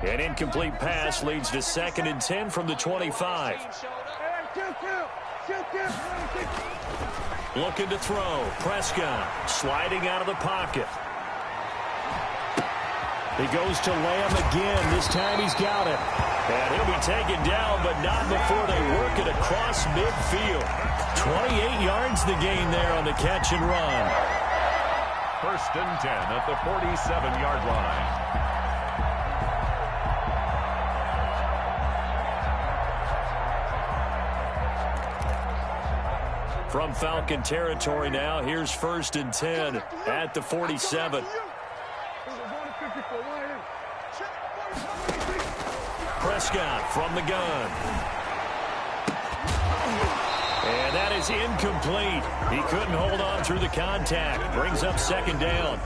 An incomplete pass leads to 2nd and 10 from the 25. Looking to throw. Prescott sliding out of the pocket. He goes to Lamb again. This time he's got it. And he'll be taken down, but not before they work it across midfield. 28 yards the gain there on the catch and run. 1st and 10 at the 47-yard line. From Falcon territory now, here's 1st and 10 at the 47. Prescott from the gun. And that is incomplete. He couldn't hold on through the contact. Brings up 2nd down.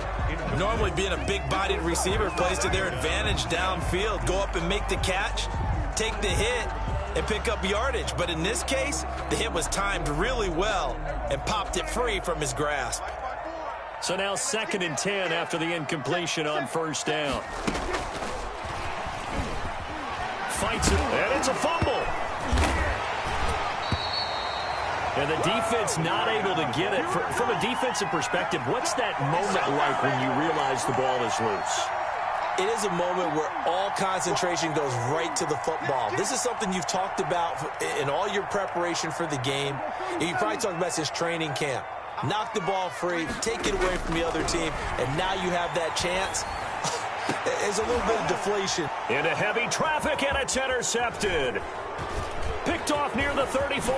Normally being a big-bodied receiver plays to their advantage downfield. Go up and make the catch, take the hit, and pick up yardage. But in this case, the hit was timed really well and popped it free from his grasp. So now 2nd and 10 after the incompletion on 1st down. Fights it, and it's a fumble. And the defense not able to get it. From a defensive perspective, what's that moment like when you realize the ball is loose? It is a moment where all concentration goes right to the football. This is something you've talked about in all your preparation for the game. You probably talked about since training camp. Knock the ball free, take it away from the other team, and now you have that chance. There's a little bit of deflation. Into heavy traffic, and it's intercepted. Picked off near the 34.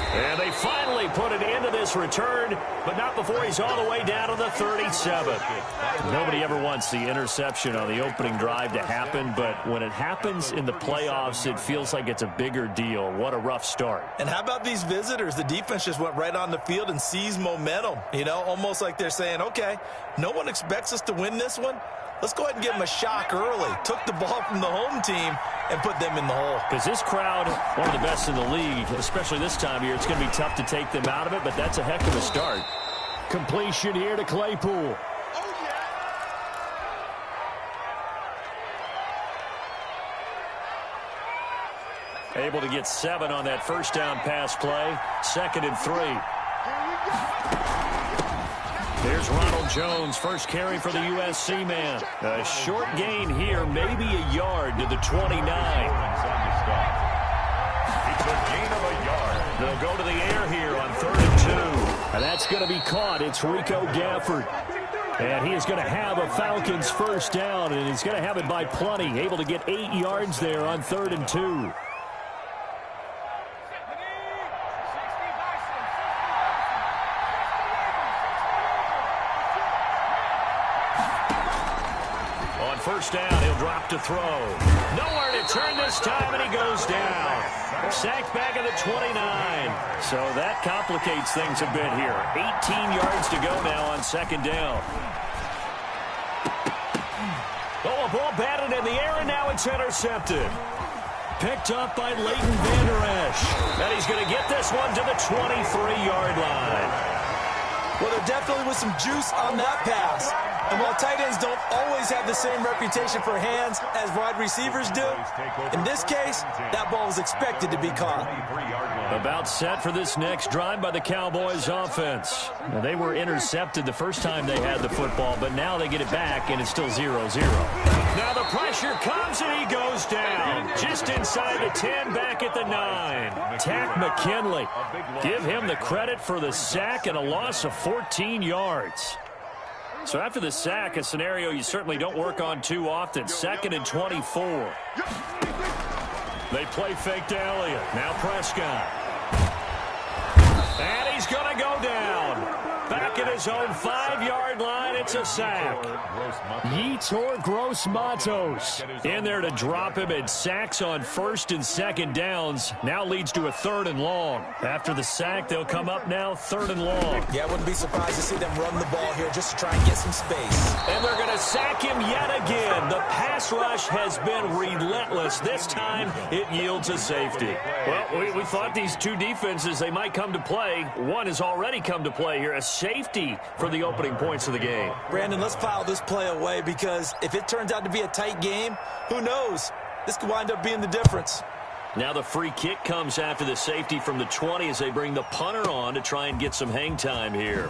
And they finally put an end to this return, but not before he's all the way down to the 37. Nobody ever wants the interception on the opening drive to happen, but when it happens in the playoffs, it feels like it's a bigger deal. What a rough start. And how about these visitors? The defense just went right on the field and seized momentum. You know, almost like they're saying, okay, no one expects us to win this one. Let's go ahead and give them a shock early. Took the ball from the home team and put them in the hole. Because this crowd, one of the best in the league, especially this time of year, it's going to be tough to take them out of it, but that's a heck of a start. Completion here to Claypool. Able to get 7 on that 1st down pass play. 2nd and 3. There's Ronald Jones, first carry for the USC man. A short gain here, maybe a yard to the 29. It's a gain of a yard. They'll go to the air here on 3rd and 2. And that's going to be caught. It's Rico Gafford. And he is going to have a Falcons 1st down, and he's going to have it by plenty. Able to get 8 yards there on 3rd and 2. First down, he'll drop to throw. Nowhere to turn this time, and he goes down. Sacked back at the 29. So that complicates things a bit here. 18 yards to go now on 2nd down. Oh, a ball batted in the air, and now it's intercepted. Picked up by Leighton Vander Esch. And he's going to get this one to the 23-yard line. Well, there definitely was some juice on that pass. And while tight ends don't always have the same reputation for hands as wide receivers do, in this case, that ball was expected to be caught. About set for this next drive by the Cowboys offense. Now, they were intercepted the first time they had the football, but now they get it back, and it's still 0-0. Now the pressure comes, and he goes down. Just inside the 10, back at the 9. Tack McKinley. Give him the credit for the sack and a loss of 14 yards. So after the sack, a scenario you certainly don't work on too often. 2nd and 24. They play fake to Elliott. Now Prescott. And he's going to go down. Back at his own 5-yard line, it's a sack. Yetur Gross-Matos in there to drop him, and sacks on 1st and 2nd downs. Now leads to a 3rd and long. After the sack, they'll come up now 3rd and long. Yeah, I wouldn't be surprised to see them run the ball here just to try and get some space. And they're going to sack him yet again. The pass rush has been relentless. This time, it yields a safety. Well, we thought these two defenses, they might come to play. One has already come to play here. A safety key for the opening points of the game. Brandon, let's file this play away because if it turns out to be a tight game, who knows? This could wind up being the difference. Now the free kick comes after the safety from the 20 as they bring the punter on to try and get some hang time here.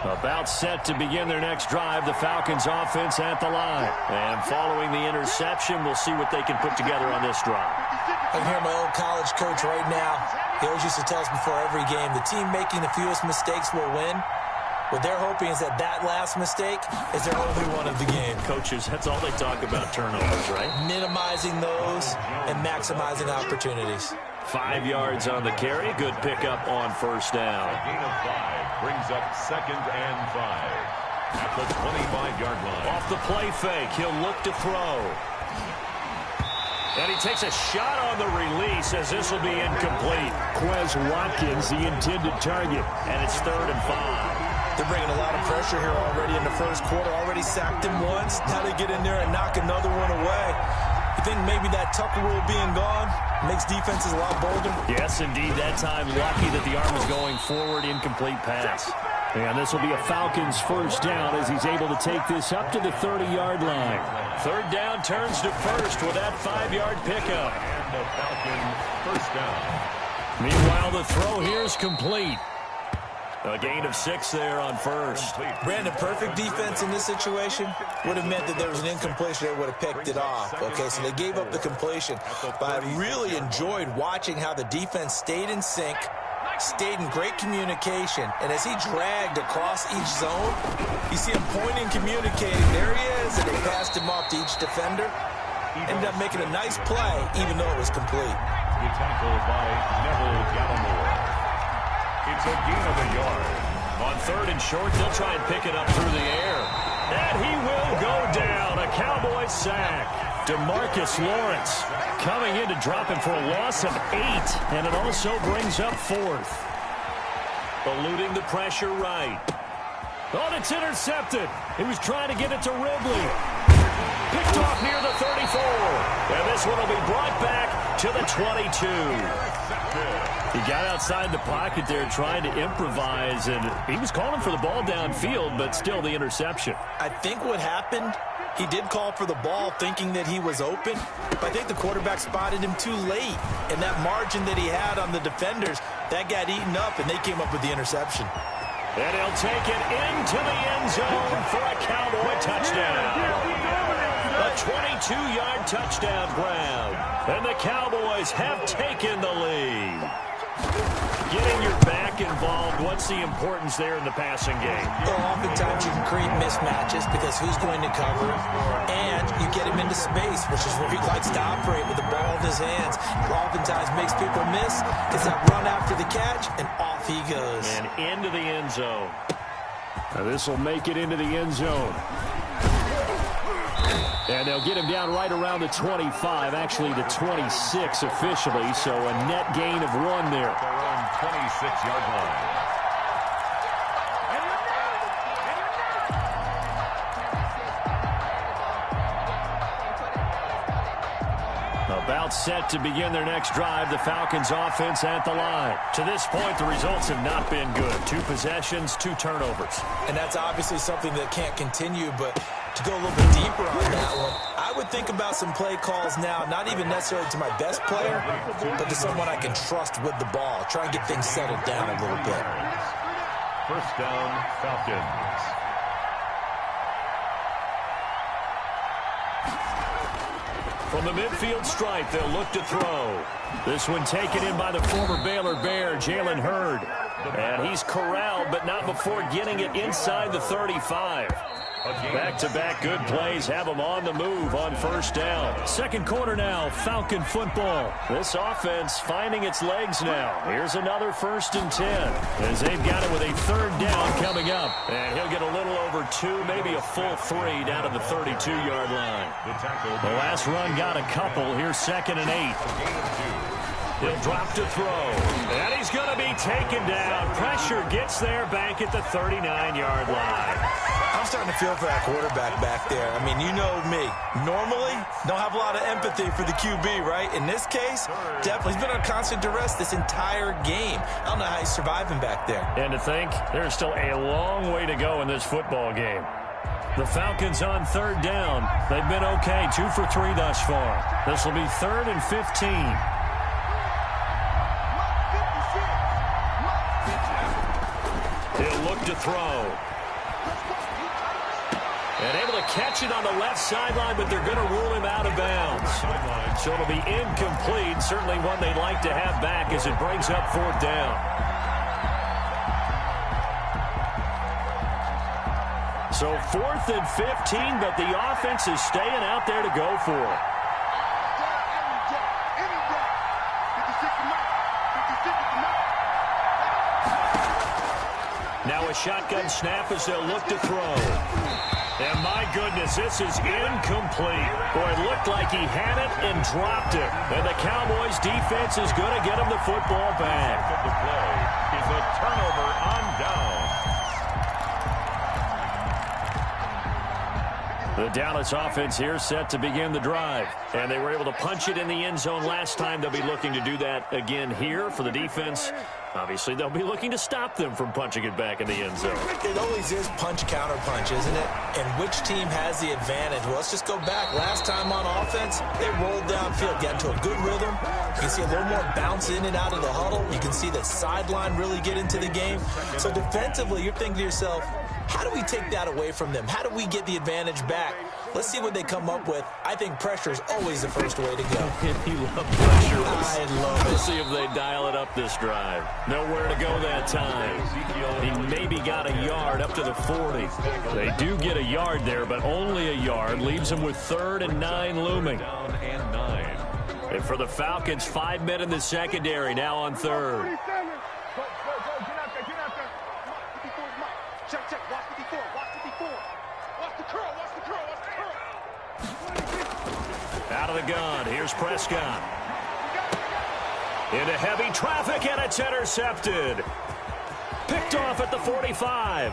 About set to begin their next drive, the Falcons offense at the line. And following the interception, we'll see what they can put together on this drive. I can hear my old college coach right now. He always used to tell us before every game, the team making the fewest mistakes will win. What they're hoping is that that last mistake is their only one of the game. Coaches, that's all they talk about, turnovers, right? Minimizing those and maximizing opportunities. 5 yards on the carry. Good pickup on first down. A gain of 5 brings up 2nd and 5 at the 25-yard line. Off the play fake, he'll look to throw. And he takes a shot on the release as this will be incomplete. Quez Watkins, the intended target. And it's 3rd and 5. They're bringing a lot of pressure here already in the first quarter. Already sacked him once. Now they get in there and knock another one away. You think maybe that Tucker rule being gone makes defenses a lot bolder? Yes, indeed. That time, lucky that the arm was going forward, incomplete pass. And this will be a Falcons first down as he's able to take this up to the 30-yard line. 3rd down turns to first with that 5-yard pickup. And the Falcons first down. Meanwhile, the throw here is complete. A gain of 6 there on first. Brandon, perfect defense in this situation would have meant that there was an incompletion. They would have picked it off. Okay, so they gave up the completion. But I really enjoyed watching how the defense stayed in sync, stayed in great communication. And as he dragged across each zone, you see him pointing, communicating. There he is, and they passed him off to each defender. Ended up making a nice play, even though it was complete. The tackle by Neville Gallimore. It's a gain of a yard. On 3rd and short, they'll try and pick it up through the air. And he will go down. A Cowboys sack. DeMarcus Lawrence coming in to drop him for a loss of 8. And it also brings up 4th. Eluding the pressure right. Oh, it's intercepted. He was trying to get it to Ridley. Picked off near the 34. And this one will be brought back to the 22. He got outside the pocket there trying to improvise, and he was calling for the ball downfield, but still the interception. I think what happened, he did call for the ball thinking that he was open, but I think the quarterback spotted him too late. And that margin that he had on the defenders, that got eaten up, and they came up with the interception. And he'll take it into the end zone for a Cowboy touchdown. A 22-yard touchdown grab. And the Cowboys have taken the lead. Getting your back involved, what's the importance there in the passing game? Well, oftentimes you can create mismatches because who's going to cover him, and you get him into space, which is where he likes to operate with the ball in his hands. Oftentimes makes people miss, gets that run after the catch, and off he goes. And into the end zone. Now this will make it into the end zone. And they'll get him down right around the 25, actually the 26 officially, so a net gain of 1 there. Their own 26-yard line. About set to begin their next drive, the Falcons offense at the line. To this point, the results have not been good. 2 possessions, 2 turnovers. And that's obviously something that can't continue, but to go a little bit deeper on that one, I would think about some play calls now, not even necessarily to my best player, but to someone I can trust with the ball. Try and get things settled down a little bit. First down, Falcons. From the midfield stripe, they'll look to throw. This one taken in by the former Baylor Bear, Jalen Hurd. And he's corralled, but not before getting it inside the 35. Back-to-back good plays have them on the move on first down. Second quarter now, Falcon football. This offense finding its legs now. Here's another 1st and 10 as they've got it with a 3rd down coming up. And he'll get a little over 2, maybe a full 3 down to the 32-yard line. The last run got a couple. Here's 2nd and 8. He'll drop to throw. And he's going to be taken down. Pressure gets there back at the 39-yard line. I'm starting to feel for that quarterback back there. I mean, you know me. Normally, don't have a lot of empathy for the QB, right? In this case, definitely. He's been under constant duress this entire game. I don't know how he's surviving back there. And to think, there's still a long way to go in this football game. The Falcons on 3rd down. They've been okay, 2 for 3 thus far. This will be 3rd and 15. He'll look to throw. And able to catch it on the left sideline, but they're going to rule him out of bounds. So it'll be incomplete. Certainly one they'd like to have back as it brings up 4th down. So 4th and 15, but the offense is staying out there to go for it. Now a shotgun snap as they'll look to throw. And my goodness, this is incomplete. Boy, it looked like he had it and dropped it. And the Cowboys defense is going to get him the football back. The play is a turnover on down. The Dallas offense here set to begin the drive. And they were able to punch it in the end zone last time. They'll be looking to do that again here for the defense. Obviously, they'll be looking to stop them from punching it back in the end zone. It always is punch-counter-punch, isn't it? And which team has the advantage? Well, let's just go back. Last time on offense, they rolled downfield, got into a good rhythm. You can see a little more bounce in and out of the huddle. You can see the sideline really get into the game. So defensively, you're thinking to yourself, how do we take that away from them? How do we get the advantage back? Let's see what they come up with. I think pressure is always the first way to go. You love pressure. I love it. We'll see if they dial it up this drive. Nowhere to go that time. He maybe got a yard up to the 40. They do get a yard there, but only a yard. Leaves them with 3rd and 9 looming. And for the Falcons, 5 men in the secondary, now on 3rd. Out of the gun, here's Prescott. Into heavy traffic, and it's intercepted. Picked off at the 45.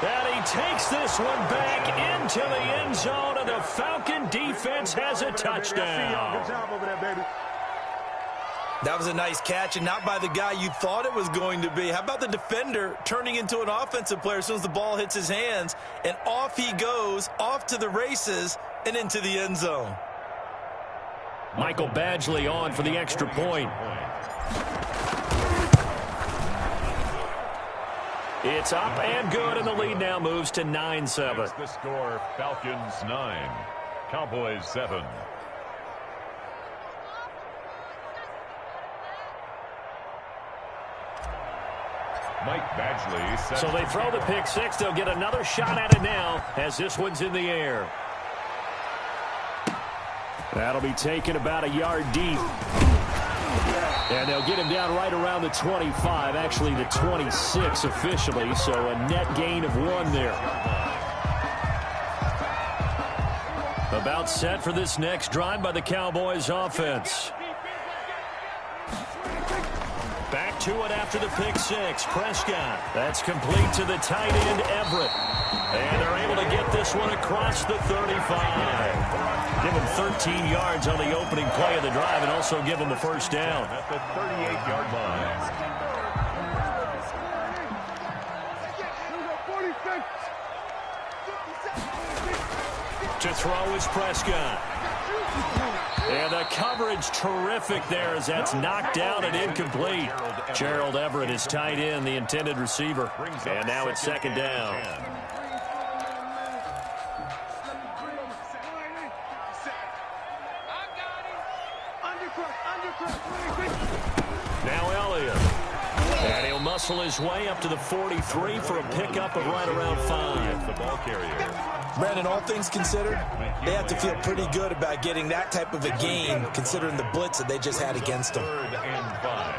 And he takes this one back into the end zone, and the Falcon defense has a touchdown. Good job over there, baby. That was a nice catch, and not by the guy you thought it was going to be. How about the defender turning into an offensive player as soon as the ball hits his hands, and off he goes, off to the races, and into the end zone. Michael Badgley on for the extra point. It's up and good, and the lead now moves to 9-7. The score, Falcons 9, Cowboys 7. Mike Badgley. So they throw the pick six. They'll get another shot at it now as this one's in the air. That'll be taken about a yard deep. And they'll get him down right around the 25, actually the 26 officially, so a net gain of 1 there. About set for this next drive by the Cowboys offense. Back to it after the pick six. Prescott. That's complete to the tight end, Everett. And they're able to get this one across the 35. Give him 13 yards on the opening play of the drive and also give him a first down. At the 38-yard line. To throw is Prescott. And the coverage terrific there as that's knocked down and incomplete. Gerald Everett is tight end, the intended receiver. And now it's second down. Now Elliott. And he'll muscle his way up to the 43 for a pickup of right around 5. The ball carrier. Brandon, all things considered, they have to feel pretty good about getting that type of a gain, considering the blitz that they just had against them. 3rd and 5.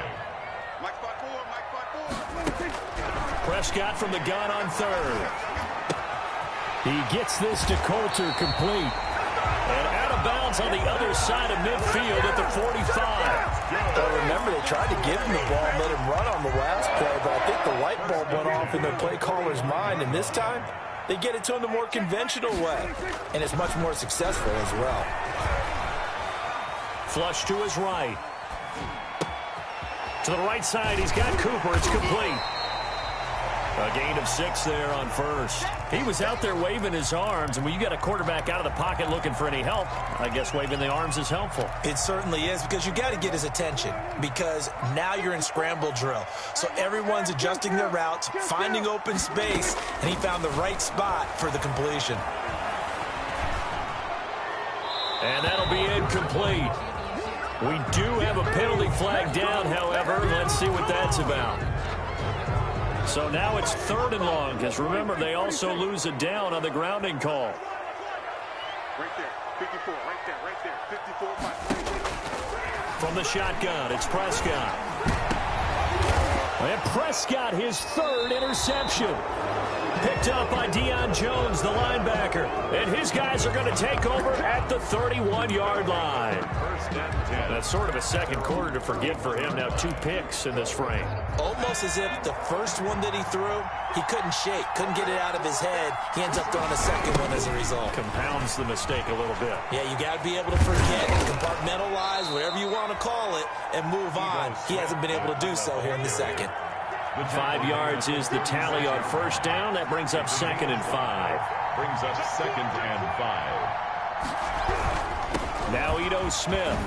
Prescott from the gun on 3rd. He gets this to Coulter, complete. And out of bounds on the other side of midfield at the 45. Well, remember, they tried to give him the ball and let him run on the last play, but I think the light bulb went off in their play caller's mind, and this time, they get it to him the more conventional way, and it's much more successful as well. Flush to his right. To the right side, he's got Cooper. It's complete. A gain of 6 there on 1st. He was out there waving his arms, and when you got a quarterback out of the pocket looking for any help, I guess waving the arms is helpful. It certainly is, because you got to get his attention, because now you're in scramble drill. So everyone's adjusting their routes, finding open space, and he found the right spot for the completion. And that'll be incomplete. We do have a penalty flag down, however. Let's see what that's about. So now it's 3rd and long, because remember, they also lose a down on the grounding call. Right there, 54, right there, 54. From the shotgun, it's Prescott. And Prescott, his 3rd interception. Picked up by Deion Jones, the linebacker. And his guys are going to take over at the 31-yard line. That's sort of a second quarter to forget for him. Now 2 picks in this frame. Almost as if the first one that he threw, he couldn't shake, couldn't get it out of his head. He ends up throwing a second one as a result. Compounds the mistake a little bit. Yeah, you got to be able to forget, compartmentalize, whatever you want to call it, and move on. He hasn't been able to do so here in the second. 5 yards is the tally on 1st down. That brings up 2nd and 5. Brings up 2nd and 5. Now Ito Smith.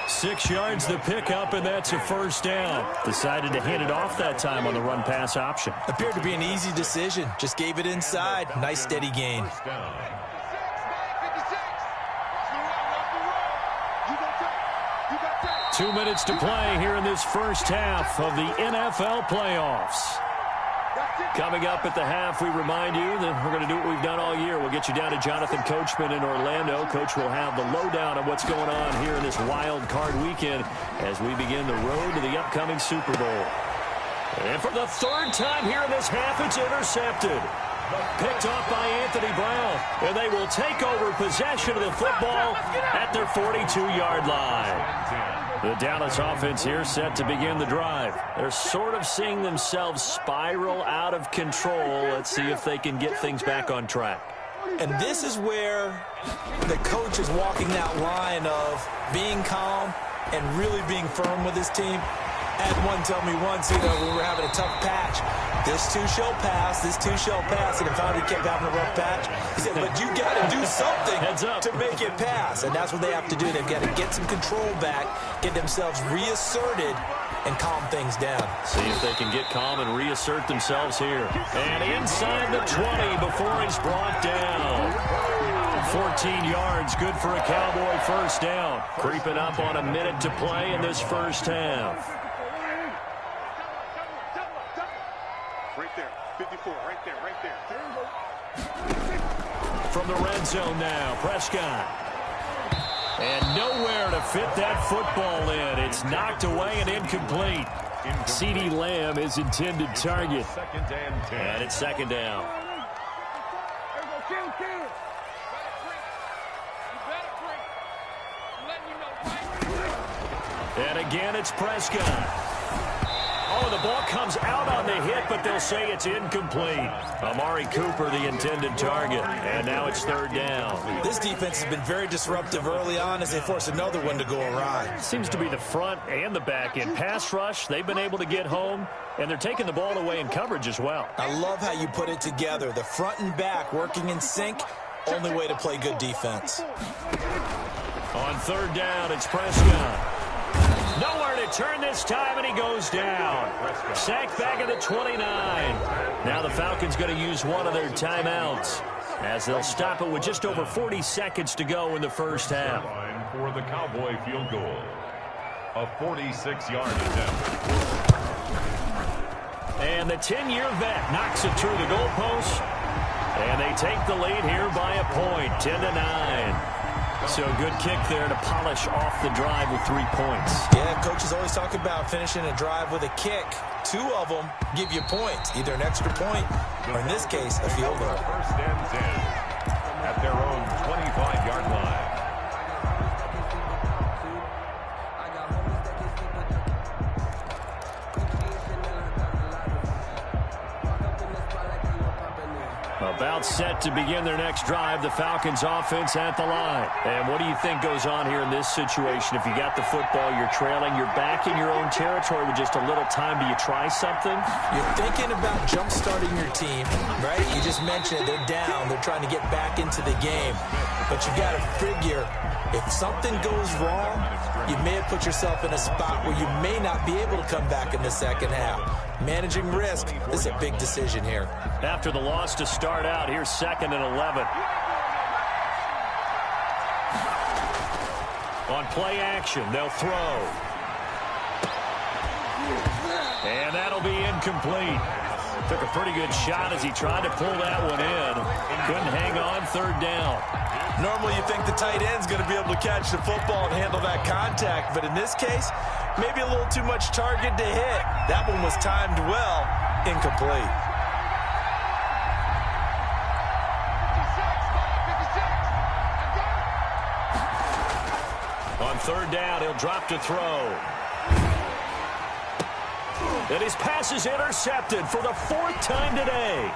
6 yards the pickup, and that's a 1st down. Decided to hand it off that time on the run-pass option. Appeared to be an easy decision. Just gave it inside. Nice, steady gain. 2 minutes to play here in this first half of the NFL playoffs. Coming up at the half, we remind you that we're going to do what we've done all year. We'll get you down to Jonathan Coachman in Orlando. Coach will have the lowdown on what's going on here in this wild card weekend as we begin the road to the upcoming Super Bowl. And for the 3rd time here in this half, it's intercepted. Picked off by Anthony Brown, and they will take over possession of the football at their 42-yard line. The Dallas offense here set to begin the drive. They're sort of seeing themselves spiral out of control. Let's see if they can get things back on track. And this is where the coach is walking that line of being calm and really being firm with his team. I had one tell me once, when we were having a tough patch, this too shall pass, this too shall pass, and if I kept having a rough patch, he said, but you got to do something to make it pass, and that's what they have to do. They've got to get some control back, get themselves reasserted, and calm things down. See if they can get calm and reassert themselves here. And inside the 20 before he's brought down. 14 yards, good for a Cowboy 1st down. Creeping up on a minute to play in this first half. Right there, 54, right there. From the red zone now, Prescott. And nowhere to fit that football in. It's knocked away and incomplete. CeeDee Lamb is intended target. And it's 2nd down. And again, it's Prescott. Oh, the ball comes out on the hit, but they'll say it's incomplete. Amari Cooper, the intended target. And now it's 3rd down. This defense has been very disruptive early on as they force another one to go awry. Seems to be the front and the back end. Pass rush, they've been able to get home, and they're taking the ball away in coverage as well. I love how you put it together. The front and back working in sync, only way to play good defense. On 3rd down, it's Prescott. Nowhere to turn this time, and he goes down. Sacked back at the 29. Now the Falcons going to use one of their timeouts as they'll stop it with just over 40 seconds to go in the first half. For the Cowboy field goal. A 46-yard attempt. And the 10-year vet knocks it through the goalpost. And they take the lead here by a point, 10-9. So good kick there to polish off the drive with 3 points. Yeah, coaches always talk about finishing a drive with a kick. 2 of them give you points, either an extra point or, in this case, a field goal. First and 10 at their own 25-yard line. About set to begin their next drive, the Falcons offense at the line. And what do you think goes on here in this situation? If you got the football, you're trailing, you're back in your own territory with just a little time. Do you try something? You're thinking about jump-starting your team, right? You just mentioned they're down. They're trying to get back into the game. But you got to figure, if something goes wrong, you may have put yourself in a spot where you may not be able to come back in the second half. Managing risk, this is a big decision here. After the loss to start out, here's 2nd and 11. On play action, they'll throw. And that'll be incomplete. Took a pretty good shot as he tried to pull that one in. Couldn't hang on, 3rd down. Normally you think the tight end's going to be able to catch the football and handle that contact, but in this case, maybe a little too much target to hit. That one was timed well, incomplete. On 3rd down, he'll drop to throw. And his pass is intercepted for the 4th time today.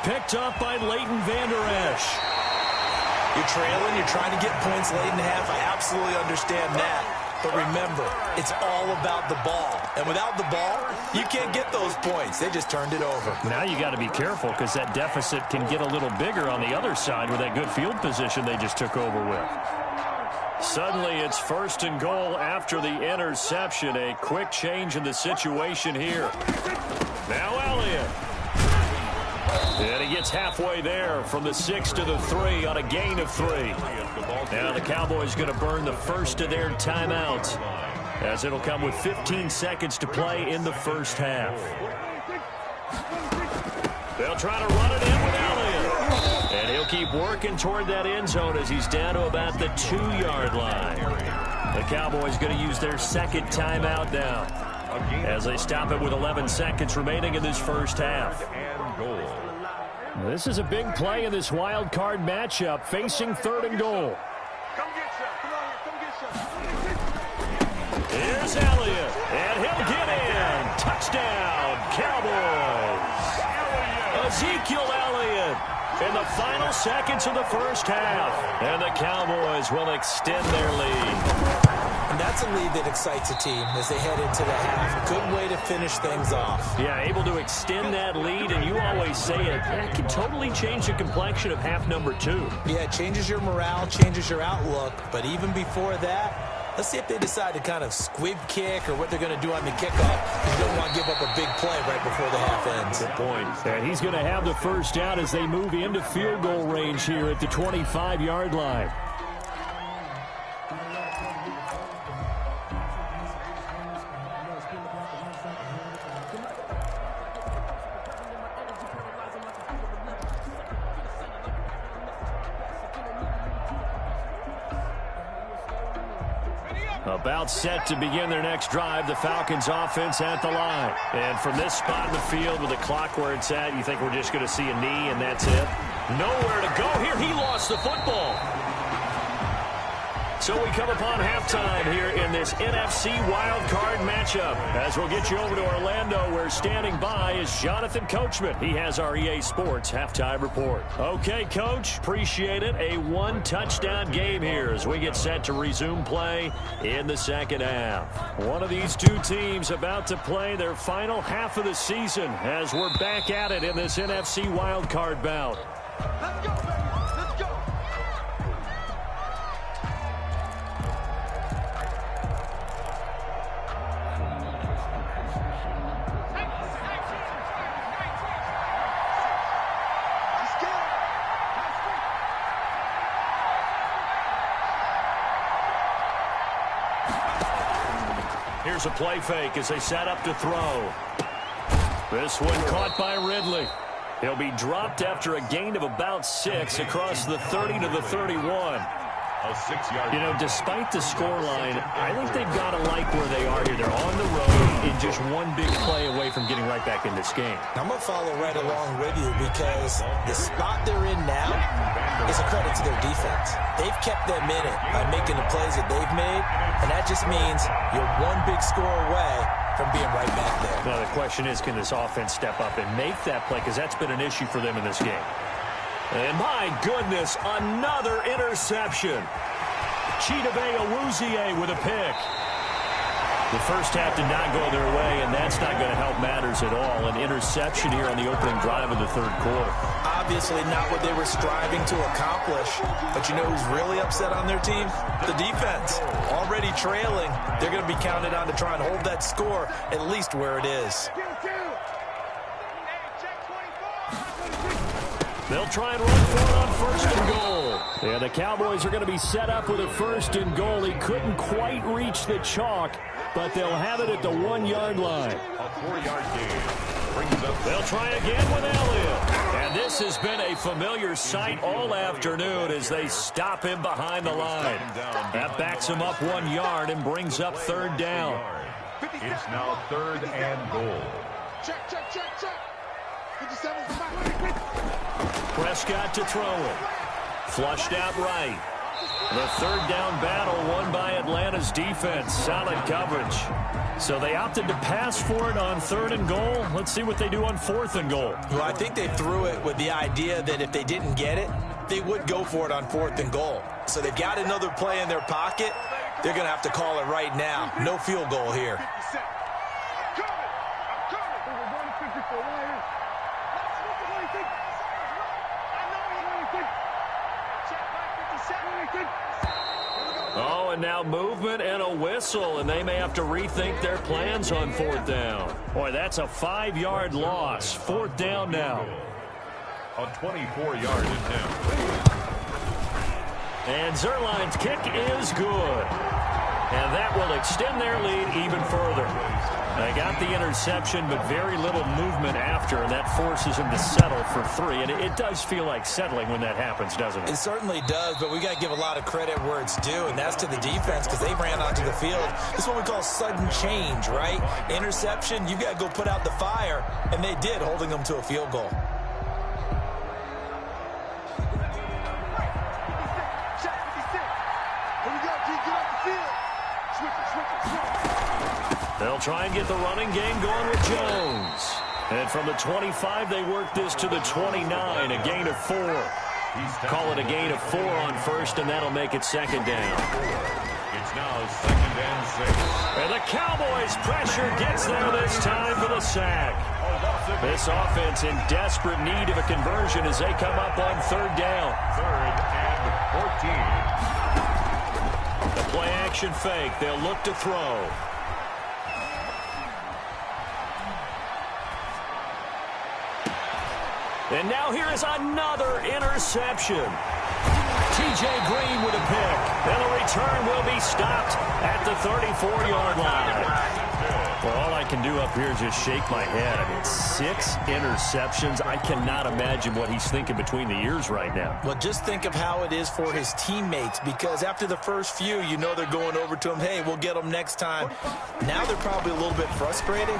Picked up by Leighton Vander Esch. You're trailing, you're trying to get points late in the half. I absolutely understand that. But remember, it's all about the ball. And without the ball, you can't get those points. They just turned it over. Now you got to be careful because that deficit can get a little bigger on the other side with that good field position they just took over with. Suddenly it's 1st and goal after the interception. A quick change in the situation here. Now Elliott. And he gets halfway there from the 6 to the 3 on a gain of 3. Now the Cowboys going to burn the first of their timeouts as it'll come with 15 seconds to play in the first half. They'll try to run it in with Elliott. And he'll keep working toward that end zone as he's down to about the 2-yard line. The Cowboys going to use their 2nd timeout now as they stop it with 11 seconds remaining in this first half. This is a big play in this wild card matchup, facing 3rd and goal. Here's Elliott, and he'll get in. Touchdown, Cowboys. Ezekiel Elliott in the final seconds of the first half. And the Cowboys will extend their lead. And that's a lead that excites a team as they head into the half. Good way to finish things off. Yeah, able to extend that lead, and you always say it, that can totally change the complexion of half number 2. Yeah, it changes your morale, changes your outlook. But even before that, let's see if they decide to kind of squib kick or what they're going to do on the kickoff. You don't want to give up a big play right before the half ends. Good point. And he's going to have the first down as they move into field goal range here at the 25-yard line. About set to begin their next drive, the Falcons offense at the line. And from this spot in the field with the clock where it's at, you think we're just going to see a knee and that's it? Nowhere to go here. He lost the football. So we come upon halftime here in this NFC wildcard matchup. As we'll get you over to Orlando, where standing by is Jonathan Coachman. He has our EA Sports halftime report. Okay, Coach, appreciate it. A 1-touchdown game here as we get set to resume play in the second half. One of these two teams about to play their final half of the season as we're back at it in this NFC wildcard bout. Let's go, baby. Let's go. Here's a play fake as they set up to throw. This one caught by Ridley. He'll be dropped after a gain of about 6 across the 30 to the 31. A 6-yard. You know, despite the scoreline, I think they've got to like where they are here. They're on the road in just one big play away from getting right back in this game. I'm going to follow right along with you because the spot they're in now is a credit to their defense. They've kept them in it by making the plays that they've made, and that just means you're one big score away from being right back there. Now, the question is, can this offense step up and make that play? Because that's been an issue for them in this game. And my goodness, another interception. Chidobe Awuzie with a pick. The first half did not go their way, and that's not going to help matters at all. An interception here on the opening drive of the third quarter. Obviously not what they were striving to accomplish. But you know who's really upset on their team? The defense. Already trailing. They're going to be counted on to try and hold that score at least where it is. They'll try and run for it on first and goal. And the Cowboys are going to be set up with a first and goal. He couldn't quite reach the chalk, but they'll have it at the 1-yard line. A 4-yard gain brings up. They'll try again with Elliott. And this has been a familiar sight all afternoon as they stop him behind the line. That backs him up 1 yard and brings up third down. It's now 3rd and goal. Check, check, check, check. 57's back. Prescott to throw it. Flushed out right. The third down battle won by Atlanta's defense. Solid coverage. So they opted to pass for it on 3rd and goal. Let's see what they do on 4th and goal. Well, I think they threw it with the idea that if they didn't get it, they would go for it on 4th and goal. So they've got another play in their pocket. They're going to have to call it right now. No field goal here. Oh, and now movement and a whistle, and they may have to rethink their plans on 4th down. Boy, that's a 5-yard loss. 4th down now. A 24-yard attempt. And Zerline's kick is good. And that will extend their lead even further. They got the interception, but very little movement after, and that forces them to settle for 3. And it does feel like settling when that happens, doesn't it? It certainly does, but we got to give a lot of credit where it's due, and that's to the defense because they ran onto the field. This is what we call sudden change, right? Interception, you got to go put out the fire, and they did, holding them to a field goal. They'll try and get the running game going with Jones. And from the 25, they work this to the 29, a gain of 4. Call it a gain of 4 on first, and that'll make it 2nd down. It's now 2nd and 6. And the Cowboys' pressure gets there this time for the sack. This offense in desperate need of a conversion as they come up on 3rd down. 3rd and 14. The play-action fake. They'll look to throw. And now here is another interception. T.J. Green with a pick. And the return will be stopped at the 34-yard line. Well, all I can do up here is just shake my head. I mean, 6 interceptions. I cannot imagine what he's thinking between the ears right now. Well, just think of how it is for his teammates, because after the first few, you know they're going over to him, hey, we'll get them next time. Now they're probably a little bit frustrated.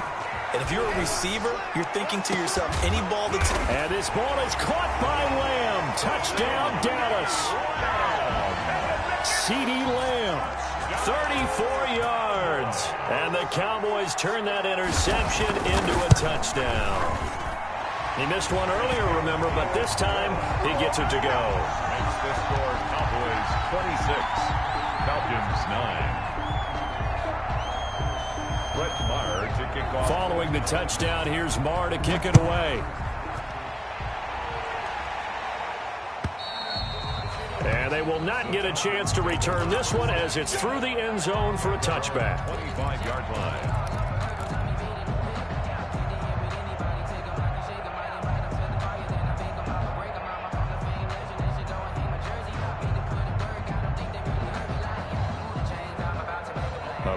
And if you're a receiver, you're thinking to yourself, any ball that's... And this ball is caught by Lamb. Touchdown, Dallas. CeeDee Lamb, 34 yards. And the Cowboys turn that interception into a touchdown. He missed one earlier, remember, but this time he gets it to go. Makes the score Cowboys 26, Falcons 9. To kick off. Following the touchdown, here's Marr to kick it away. And they will not get a chance to return this one as it's through the end zone for a touchback. 25-yard line.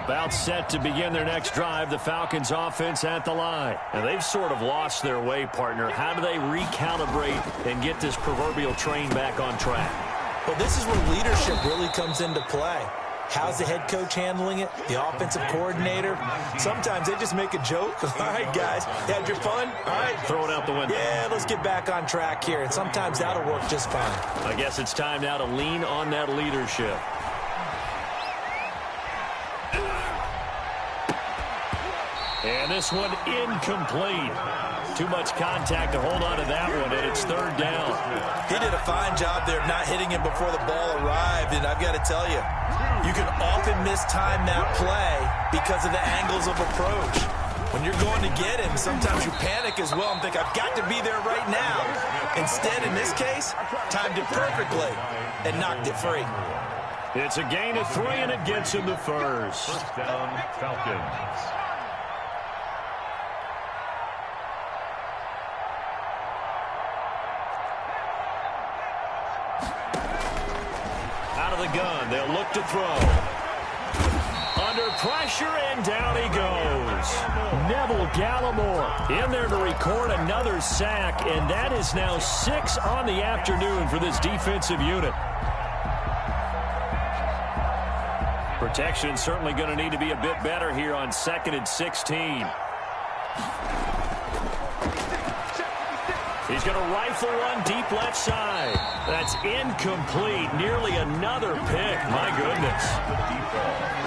About set to begin their next drive, the Falcons offense at the line. And they've sort of lost their way, partner. How do they recalibrate and get this proverbial train back on track? Well, this is where leadership really comes into play. How's the head coach handling it? The offensive coordinator? Sometimes they just make a joke. All right, guys, you had your fun? All right. Throw it out the window. Yeah, let's get back on track here. And sometimes that'll work just fine. I guess it's time now to lean on that leadership. And this one incomplete. Too much contact to hold on to that one, and it's third down. He did a fine job there of not hitting him before the ball arrived, and I've got to tell you, you can often mistime that play because of the angles of approach. When you're going to get him, sometimes you panic as well and think, I've got to be there right now. Instead, in this case, timed it perfectly and knocked it free. It's a gain of 3, and it gets him the first. First down, Falcons. Out of the gun, they'll look to throw. Under pressure, and down he goes. Neville Gallimore in there to record another sack, and that is now 6 on the afternoon for this defensive unit. Protection certainly going to need to be a bit better here on 2nd and 16. He's going to rifle one deep left side. That's incomplete. Nearly another pick. My goodness.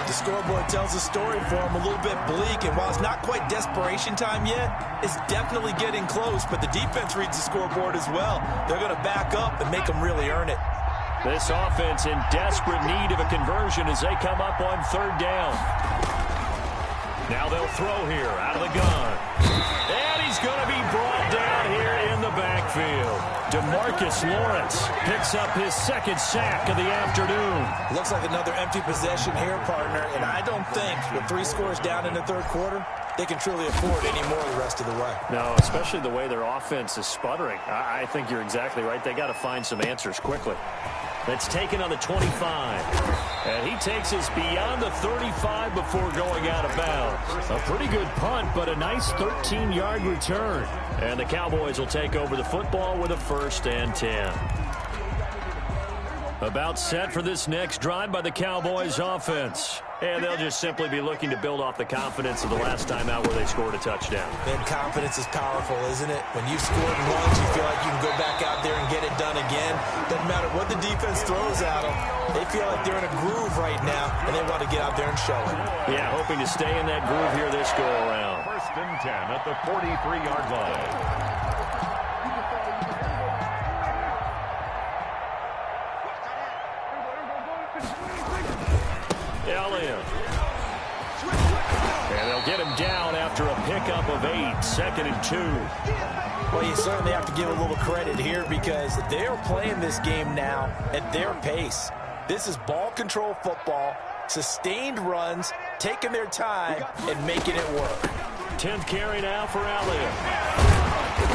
The scoreboard tells a story for him, a little bit bleak, and while it's not quite desperation time yet, it's definitely getting close, but the defense reads the scoreboard as well. They're going to back up and make them really earn it. This offense in desperate need of a conversion as they come up on third down. Now they'll throw here out of the gun. And he's going to be brought down here in the backfield. DeMarcus Lawrence picks up his 2nd sack of the afternoon. Looks like another empty possession here, partner, and I don't think with 3 scores down in the third quarter, they can truly afford any more the rest of the way. No, especially the way their offense is sputtering. I think you're exactly right. They got to find some answers quickly. That's taken on the 25. And he takes us beyond the 35 before going out of bounds. A pretty good punt, but a nice 13-yard return. And the Cowboys will take over the football with a 1st and 10. About set for this next drive by the Cowboys offense. And they'll just simply be looking to build off the confidence of the last time out where they scored a touchdown. And confidence is powerful, isn't it? When you've scored once, you feel like you can go back out there and get it done again. Doesn't matter what the defense throws at them. They feel like they're in a groove right now, and they want to get out there and show it. Yeah, hoping to stay in that groove here this go-around. 1st and 10 at the 43-yard line. Elliott. And they'll get him down after a pickup of 8, 2nd and 2. Well, you certainly have to give a little credit here because they're playing this game now at their pace. This is ball control football, sustained runs, taking their time, and making it work. 10th carry now for Elliott.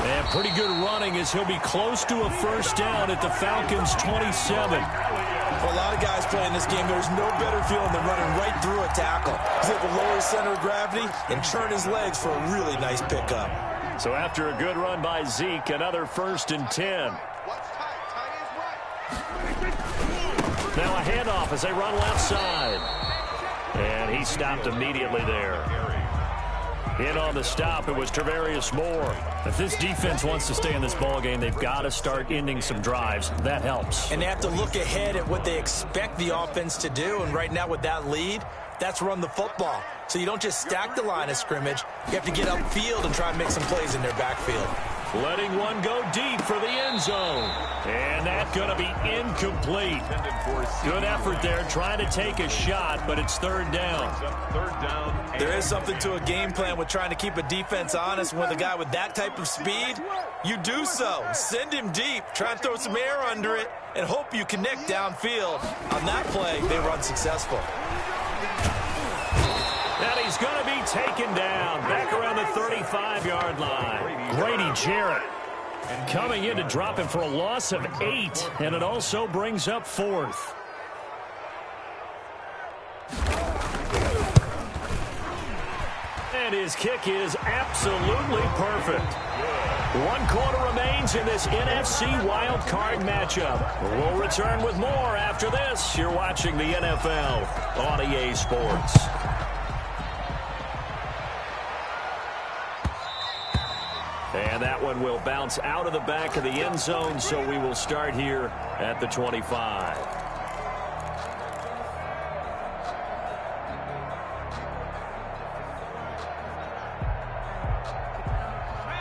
And pretty good running as he'll be close to a 1st down at the Falcons' 27. For a lot of guys playing this game, there's no better feeling than running right through a tackle. He's able to lower his center of gravity and churn his legs for a really nice pickup. So after a good run by Zeke, another 1st and 10. Now a handoff as they run left side. And he stopped immediately there. In on the stop, it was Tarvarius Moore. If this defense wants to stay in this ballgame, they've got to start ending some drives. That helps. And they have to look ahead at what they expect the offense to do. And right now with that lead, that's run the football. So you don't just stack the line of scrimmage. You have to get upfield and try and make some plays in their backfield. Letting one go deep for the end zone. And that's going to be incomplete. Good effort there trying to take a shot, but it's 3rd down. There is something to a game plan with trying to keep a defense honest. With a guy with that type of speed, you do so. Send him deep. Try and throw some air under it and hope you connect downfield. On that play, they were unsuccessful. And he's going to be taken down back around the 35-yard line. Grady Jarrett coming in to drop him for a loss of 8, and it also brings up 4th. And his kick is absolutely perfect. 1 quarter remains in this NFC Wild Card matchup. We'll return with more after this. You're watching the NFL on EA Sports. And that one will bounce out of the back of the end zone, so we will start here at the 25.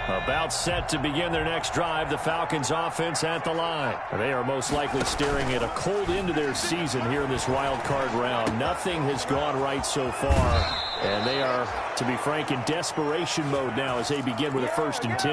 About set to begin their next drive, the Falcons offense at the line. They are most likely staring at a cold end to their season here in this wild card round. Nothing has gone right so far, and they are, to be frank, in desperation mode now as they begin with a 1st and 10.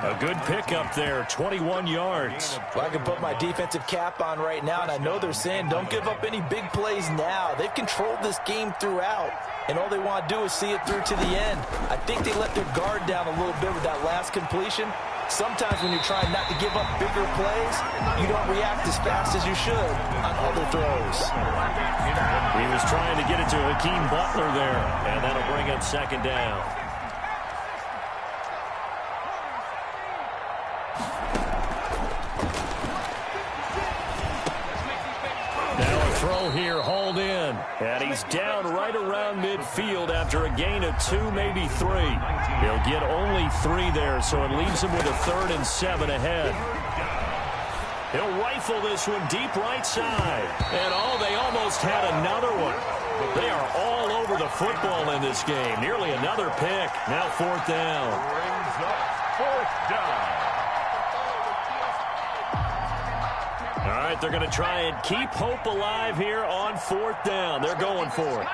A good pickup there, 21 yards. Well, I can put my defensive cap on right now, and I know they're saying don't give up any big plays now. They've controlled this game throughout, and all they want to do is see it through to the end. I think they let their guard down a little bit with that last completion. Sometimes when you're trying not to give up bigger plays, you don't react as fast as you should on other throws. He was trying to get it to Hakeem Butler there, and that'll bring up 2nd down. Now a throw here, hauled in, and he's down right around midfield after a gain of 2, maybe 3. He'll get only 3 there, so it leaves him with a 3rd and 7 ahead. He'll rifle this one deep right side. And, they almost had another one. They are all over the football in this game. Nearly another pick. Now 4th down. Brings up 4th down. All right, they're going to try and keep hope alive here on 4th down. They're going for it.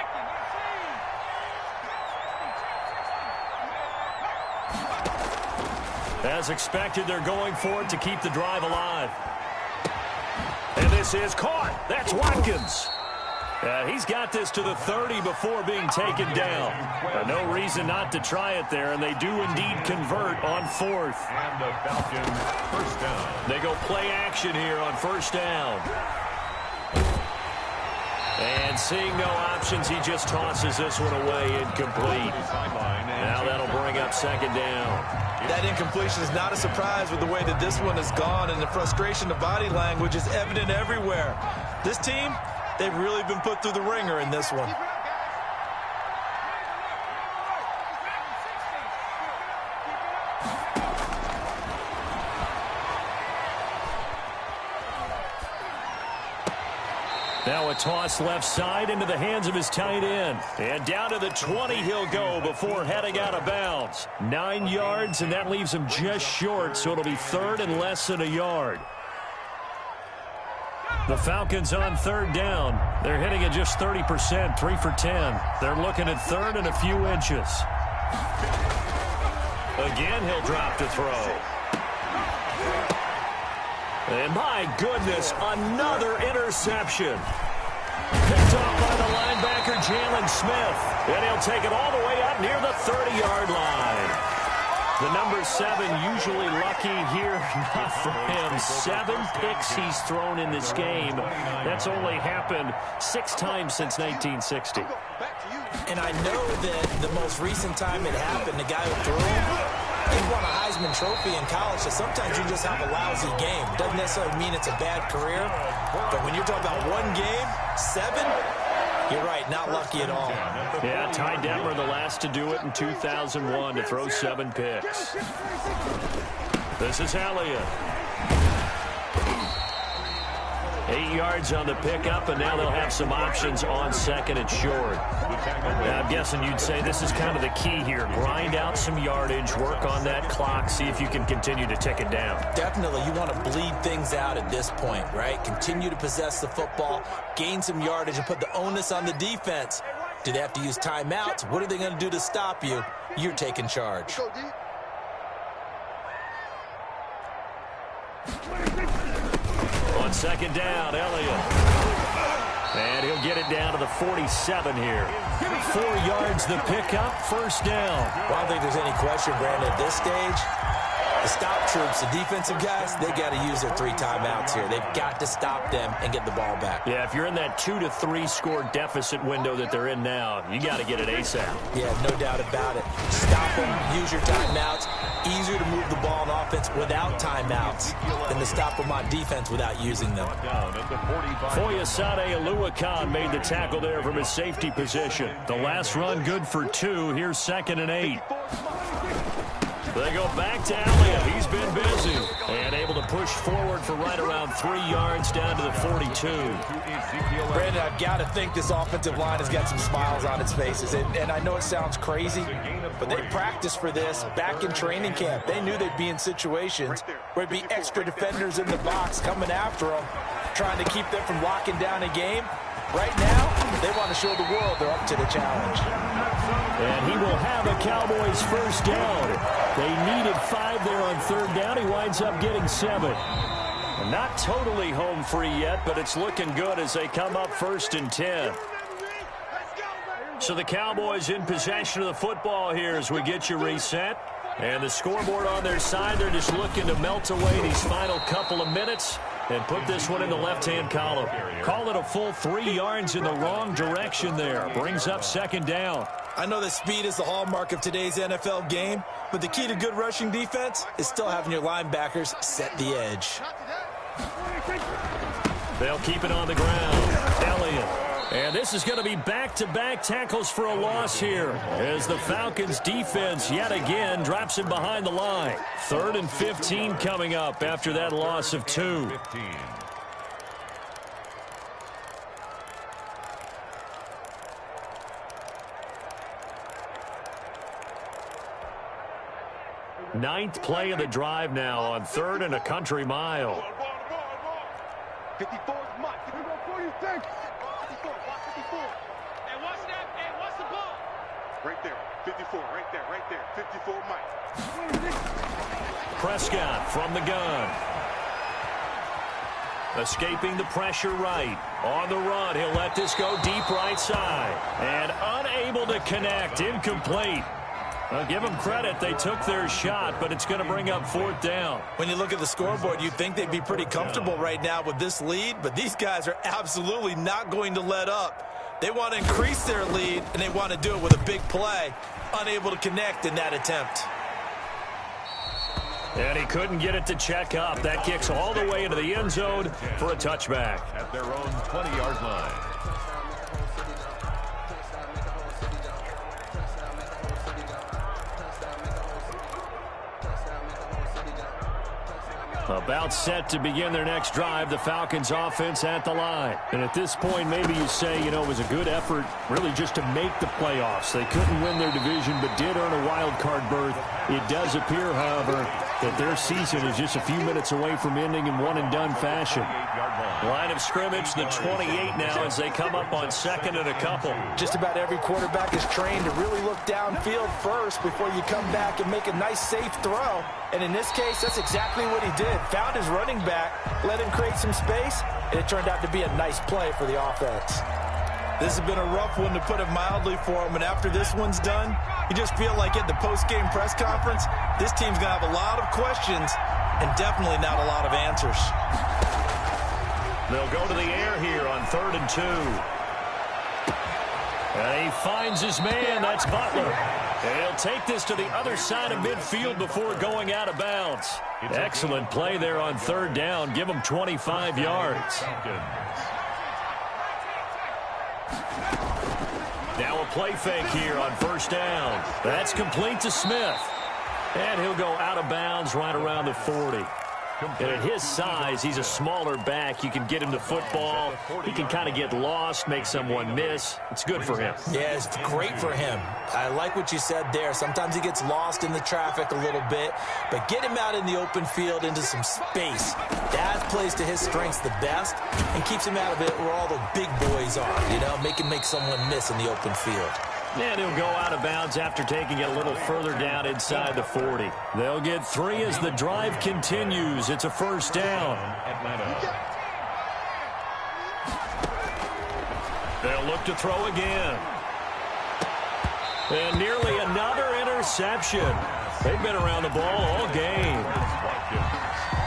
As expected, they're going for it to keep the drive alive. And this is caught. That's Watkins. He's got this to the 30 before being taken down. No reason not to try it there, and they do indeed convert on 4th. And the Falcons 1st down. They go play action here on 1st down. And seeing no options, he just tosses this one away incomplete. Now that'll bring up 2nd down. That incompletion is not a surprise with the way that this one has gone, and the frustration, the body language is evident everywhere. This team, they've really been put through the ringer in this one. Now a toss left side into the hands of his tight end. And down to the 20 he'll go before heading out of bounds. 9 yards, and that leaves him just short, so it'll be 3rd and less than a yard. The Falcons on 3rd down. They're hitting at just 30%, 3 for 10. They're looking at 3rd and a few inches. Again, he'll drop to throw. And my goodness, another interception. Picked off by the linebacker, Jalen Smith. And he'll take it all the way up near the 30-yard line. The number 7 usually lucky here. Not for him. 7 picks he's thrown in this game. That's only happened 6 times since 1960. And I know that the most recent time it happened, the guy who threw, he won a Heisman Trophy in college, so sometimes you just have a lousy game. Doesn't necessarily mean it's a bad career, but when you're talking about 1 game, 7, you're right, not lucky at all. Yeah, Ty Detmer, the last to do it in 2001, to throw 7 picks. This is Elliott. 8 yards on the pickup, and now they'll have some options on 2nd and short. Now, I'm guessing you'd say this is kind of the key here. Grind out some yardage, work on that clock, see if you can continue to tick it down. Definitely, you want to bleed things out at this point, right? Continue to possess the football, gain some yardage, and put the onus on the defense. Do they have to use timeouts? What are they going to do to stop you? You're taking charge. On 2nd down, Elliott. And he'll get it down to the 47 here. 4 yards the pickup, 1st down. Well, I don't think there's any question, Brandon, at this stage, The stop troops, the defensive guys, they got to use their 3 timeouts here. They've got to stop them and get the ball back. Yeah, if you're in that 2 to 3 score deficit window that they're in now, you got to get it ASAP. Yeah, no doubt about it. Stop them, use your timeouts. Easier to move the ball on offense without timeouts than to stop them on defense without using them. Foyesade Aluakan made the tackle there from his safety position. The last run good for 2. Here's 2nd and 8. They go back to Elliott. He's been busy and able to push forward for right around 3 yards down to the 42. Brandon, I've got to think this offensive line has got some smiles on its faces. And I know it sounds crazy, but they practiced for this back in training camp. They knew they'd be in situations where there'd be extra defenders in the box coming after them, trying to keep them from locking down a game. Right now, they want to show the world they're up to the challenge. And he will have a Cowboys first down. They needed 5 there on 3rd down. He winds up getting 7. And not totally home free yet, but it's looking good as they come up 1st and 10. So the Cowboys in possession of the football here as we get you reset. And the scoreboard on their side, they're just looking to melt away these final couple of minutes and put this one in the left-hand column. Call it a full 3 yards in the wrong direction there. Brings up 2nd down. I know that speed is the hallmark of today's NFL game, but the key to good rushing defense is still having your linebackers set the edge. They'll keep it on the ground. Elliott. And this is going to be back-to-back tackles for a loss here as the Falcons defense yet again drops him behind the line. 3rd and 15 coming up after that loss of 2. 9th play of the drive now on 3rd and a country mile. 54 is Mike. Here we go for you, thanks. 54, watch 54. Hey, watch that. Hey, watch the ball. Right there. 54, right there, right there. 54, Mike. Prescott from the gun. Escaping the pressure right. On the run, he'll let this go deep right side. And unable to connect. Incomplete. Well, give them credit. They took their shot, but it's going to bring up 4th down. When you look at the scoreboard, you'd think they'd be pretty comfortable right now with this lead, but these guys are absolutely not going to let up. They want to increase their lead, and they want to do it with a big play. Unable to connect in that attempt. And he couldn't get it to check up. That kicks all the way into the end zone for a touchback. At their own 20-yard line. About set to begin their next drive, the Falcons offense at the line. And at this point, maybe you say, you know, it was a good effort really just to make the playoffs. They couldn't win their division, but did earn a wild card berth. It does appear, however, that their season is just a few minutes away from ending in one-and-done fashion. Line of scrimmage, the 28 now as they come up on 2nd and a couple. Just about every quarterback is trained to really look downfield first before you come back and make a nice, safe throw. And in this case, that's exactly what he did. Found his running back, let him create some space, and it turned out to be a nice play for the offense. This has been a rough one, to put it mildly, for him. And after this one's done, you just feel like at the post-game press conference, this team's going to have a lot of questions and definitely not a lot of answers. They'll go to the air here on 3rd and 2. And he finds his man. That's Butler. And he'll take this to the other side of midfield before going out of bounds. Excellent play there on 3rd down. Give him 25 yards. Now a play fake here on 1st down. That's complete to Smith. And he'll go out of bounds right around the 40. And at his size, he's a smaller back. You can get him the football. He can kind of get lost, make someone miss. It's good for him. Yeah, it's great for him. I like what you said there. Sometimes he gets lost in the traffic a little bit, but get him out in the open field into some space. That plays to his strengths the best and keeps him out of it where all the big boys are, you know, make someone miss in the open field. And he'll go out of bounds after taking it a little further down inside the 40. They'll get 3 as the drive continues. It's a 1st down. They'll look to throw again. And nearly another interception. They've been around the ball all game.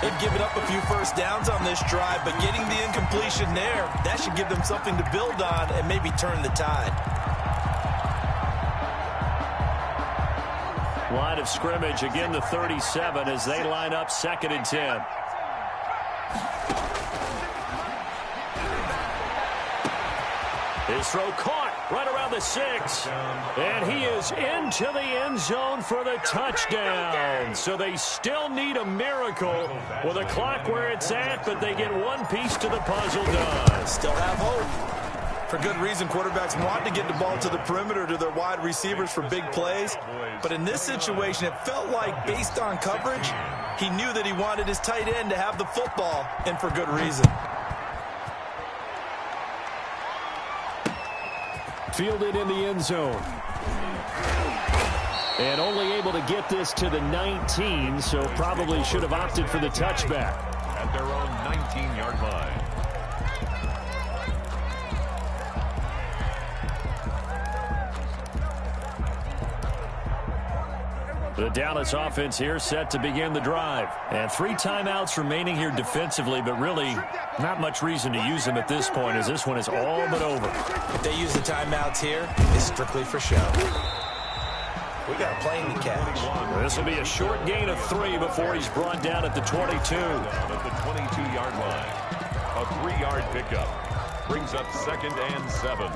They've given up a few first downs on this drive, but getting the incompletion there, that should give them something to build on and maybe turn the tide. Line of scrimmage, again the 37 as they line up 2nd and 10. His throw caught right around the 6. And he is into the end zone for the touchdown. So they still need a miracle with the clock where it's at, but they get one piece to the puzzle done. Still have hope. For good reason, quarterbacks want to get the ball to the perimeter to their wide receivers for big plays. But in this situation, it felt like, based on coverage, he knew that he wanted his tight end to have the football, and for good reason. Fielded in the end zone. And only able to get this to the 19, so probably should have opted for the touchback. At their own 19-yard line. The Dallas offense here set to begin the drive. And 3 timeouts remaining here defensively, but really not much reason to use them at this point as this one is all but over. If they use the timeouts here, it's strictly for show. We got a plane to catch. This will be a short gain of 3 before he's brought down at the 22. Down at the 22-yard line. A 3-yard pickup. Brings up 2nd and 7.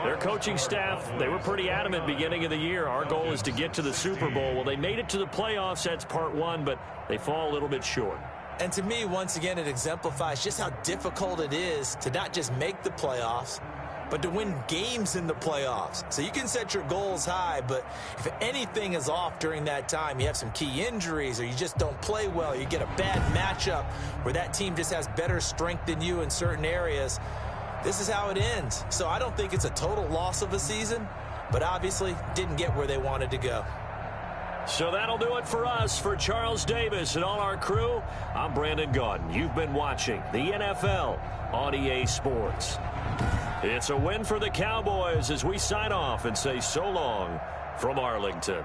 Their coaching staff, they were pretty adamant beginning of the year. Our goal is to get to the Super Bowl. Well, they made it to the playoffs. That's part 1, but they fall a little bit short. And to me, once again, it exemplifies just how difficult it is to not just make the playoffs, but to win games in the playoffs. So you can set your goals high, but if anything is off during that time, you have some key injuries or you just don't play well, you get a bad matchup where that team just has better strength than you in certain areas, this is how it ends. So I don't think it's a total loss of a season, but obviously didn't get where they wanted to go. So that'll do it for us. For Charles Davis and all our crew, I'm Brandon Gaudin. You've been watching the NFL on EA Sports. It's a win for the Cowboys as we sign off and say so long from Arlington.